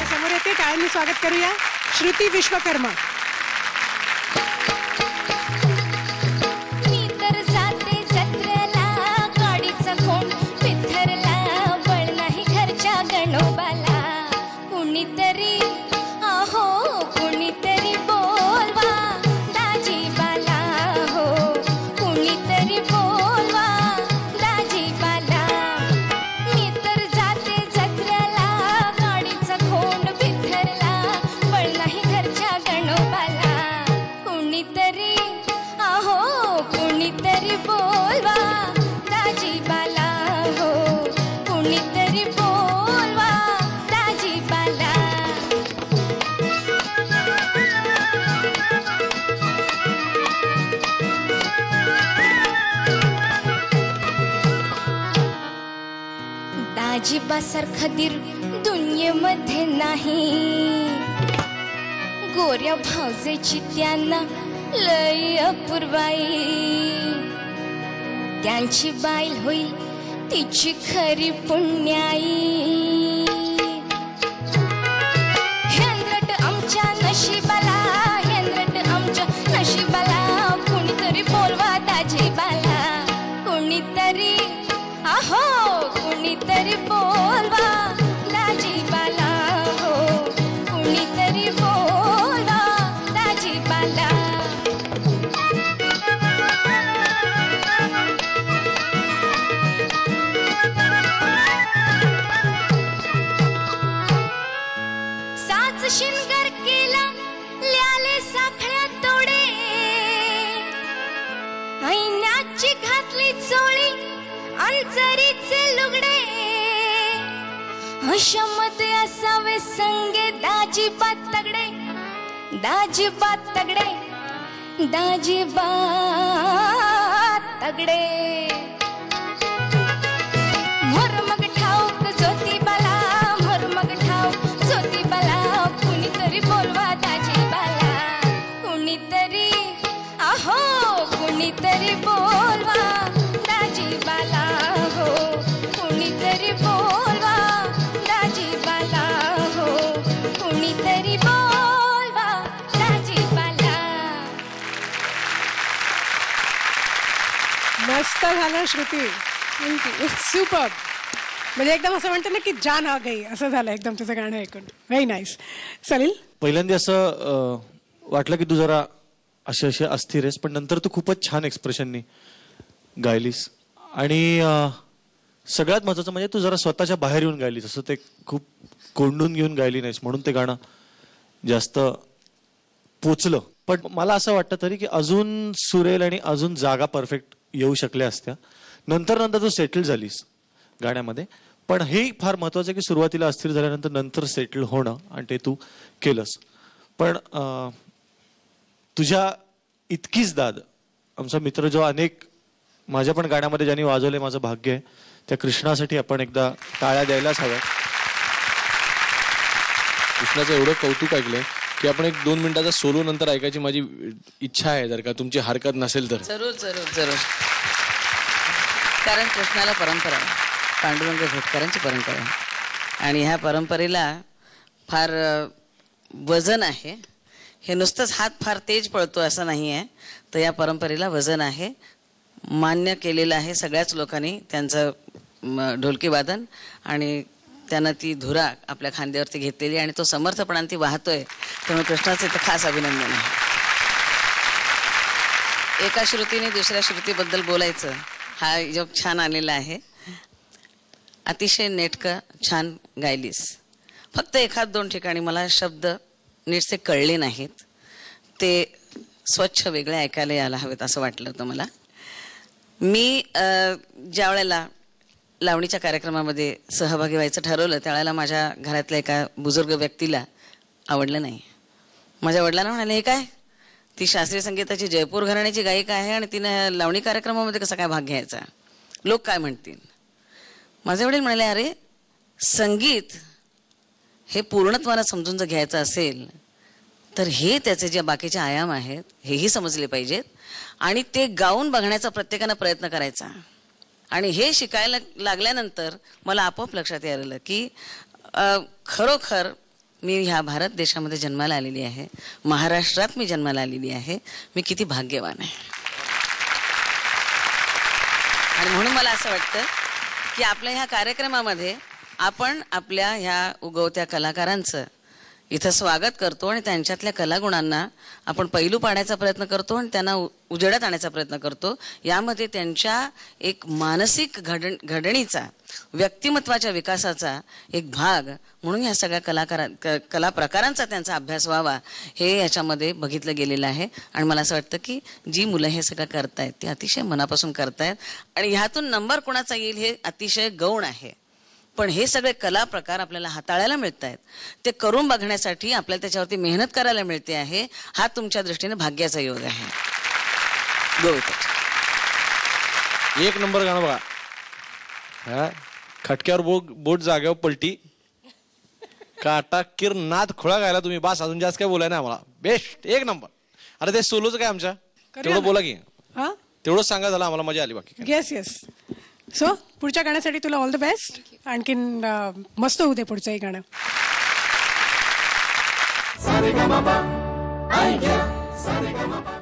समोर येते, टाळ्यांनी स्वागत करूया श्रुती विश्वकर्मा. दाजीबासारखा दीर दुनियेमध्ये नाही. गोऱ्या भावजेची त्यांना लय अपूर्वाई. त्यांची बाईल होईल तिची खरी पुण्याई. हेंद्रट आमच्या नशिबाला, हेंद्रट आमच्या नशिबाला. कुणीतरी बोलवा दाजीबाला, कुणीतरी आहो कुणीतरी बोलवा दाजीबाला. हो कुणीतरी बोलवा दाजीबाला. साच शिनगर केला ल्याले साखळ्या तोडे. ऐण्याची घातली चोळी अंतरीचे लुगडे. अशामध्ये असावे संगे दाजीबात तगडे. दाजीबात तगडे, दाजीबात तगडे. मग ठाऊक ज्योतिबाला, मग ठाऊक ज्योतिबाला. कुणीतरी बोलवा दाजीबाला, कुणीतरी आहो कुणीतरी बोलवा दाजीबाला. हो कुणीतरी बोलवा दाजीबाला. हो कुणीतरी बोलवा दाजीबाला. मस्त झालं श्रुती, थँक्यू. सुपर. म्हणजे एकदम असं म्हणते ना की जान आ गई, असं झालं एकदम तुझं गाणं ऐकून. Very nice. सलील, पहिल्यांदा असं वाटलं की तू जरा असे अस्थिर आहेस, पण नंतर तू खूपच छान एक्सप्रेशननी गायलीस. आणि सगळ्यात महत्वाचं म्हणजे तू जरा स्वतःच्या बाहेर येऊन गायलीस. असं ते खूप कोंडून घेऊन गायली नाहीस, म्हणून ते गाणं जास्त पोचलं. पण मला असं वाटतं तरी की अजून सुरेल आणि अजून जागा परफेक्ट येऊ शकल्या असत्या. नंतर तू सेटल झालीस गाण्यामध्ये. पण हे फार महत्वाचं आहे की सुरुवातीला अस्थिर झाल्यानंतर नंतर सेटल होणं, आणि ते तू केलंस. पण तुझ्या इतकीच दाद आमचा मित्र जो अनेक माझ्या पण गाण्यामध्ये ज्यांनी वाजवले, माझं भाग्य आहे. त्या कृष्णासाठी आपण एकदा टाळ्या द्यायलाच हव्या. कृष्णाचं एवढं कौतुक ऐकलंय की आपण एक 2 मिनिटाचा सोलो नंतर ऐकायची माझी इच्छा आहे, जर का तुमची हरकत नसेल तर. जरूर जरूर जरूर. कारण कृष्णाला परंपरा आहे, पांडुरंग भटकरांची परंपरा आहे. आणि ह्या परंपरेला फार वजन आहे. हे नुसतंच हात फार तेज पळतो असं नाही आहे, तर या परंपरेला वजन आहे. मान्य केलेलं आहे सगळ्याच लोकांनी त्यांचं ढोलकी वादन, आणि त्यांना ती धुरा आपल्या खांद्यावरती घेतलेली आणि तो समर्थपणाने ती वाहतोय. त्यामुळे कृष्णाचं इथं खास अभिनंदन आहे. एका श्रुतीने दुसऱ्या श्रुतीबद्दल बोलायचं, हा योग छान आलेला आहे. अतिशय नेटकं छान गायलीस. फक्त 1-2 ठिकाणी मला शब्द नीटसे कळले नाहीत, ते स्वच्छ वेगळे ऐकायला यायला हवेत असं वाटलं होतं मला. मी ज्या वेळेला लावणीच्या कार्यक्रमामध्ये सहभागी व्हायचं ठरवलं, त्यावेळेला माझ्या घरातल्या एका बुजुर्ग व्यक्तीला आवडलं नाही. माझ्या वडिलांना म्हणाले, हे काय, ती शास्त्रीय संगीताची जयपूर घराण्याची गायिका आहे आणि तिनं लावणी कार्यक्रमामध्ये कसा काय भाग घ्यायचा, लोक काय म्हणतील. माझे वडील म्हणाले, अरे संगीत हे पूर्णत्वानं समजून जर घ्यायचं असेल तर हे त्याचे जे बाकीचे आयाम आहेत हेही समजले पाहिजेत, आणि ते गाऊन बघण्याचा प्रत्येकानं प्रयत्न करायचा. आणि हे शिकायला लागल्यानंतर मला आपोआप लक्षात यायला की खरोखर मी ह्या भारत देशामध्ये जन्माला आलेली आहे, महाराष्ट्रात मी जन्माला आलेली आहे, मी किती भाग्यवान आहे. आणि म्हणून मला असं वाटतं की आपल्या ह्या कार्यक्रमामध्ये आपण आपल्या ह्या उगवत्या कलाकारांचं इथं स्वागत करतो आणि त्यांच्यातल्या कलागुणांना आपण पैलू पाडायचा प्रयत्न करतो आणि त्यांना उजेडात आणायचा प्रयत्न करतो. यामध्ये त्यांच्या एक मानसिक घडणीचा, व्यक्तिमत्वाच्या विकासाचा एक भाग म्हणून ह्या सगळ्या कला प्रकारांचा त्यांचा अभ्यास व्हावा हे याच्यामध्ये बघितलं गेलेलं आहे. आणि मला असं वाटतं की जी मुलं हे सगळं करतायत ते अतिशय मनापासून करतायत आणि ह्यातून नंबर कोणाचा येईल हे अतिशय गौण आहे. पण हे सगळे कला प्रकार आपल्याला हाताळायला मिळत आहेत, ते करून बघण्यासाठी आपल्याला त्याच्यावरती मेहनत करायला मिळते आहे. हा तुमच्या दृष्टीने भाग्याचा योग आहे. एक नंबर गाणं बघा. हा, खटक्यावर बोट जाग्यावर पलटी, काटा किर नाद खुळा गायला तुम्ही. बास, अजून जास्त काय बोलाय ना आम्हाला. बेस्ट, एक नंबर. अरे ते सोलोचं काय आमच्या तेवढं बोला की, तेवढंच सांगा, झालं आम्हाला मजा आली. बाकी येस येस. सो पुढच्या गाण्यासाठी तुला ऑल द बेस्ट. आणखीन मस्त होऊ दे पुढचंही गाणं. सारेगामापा, आई गया, सारेगामापा.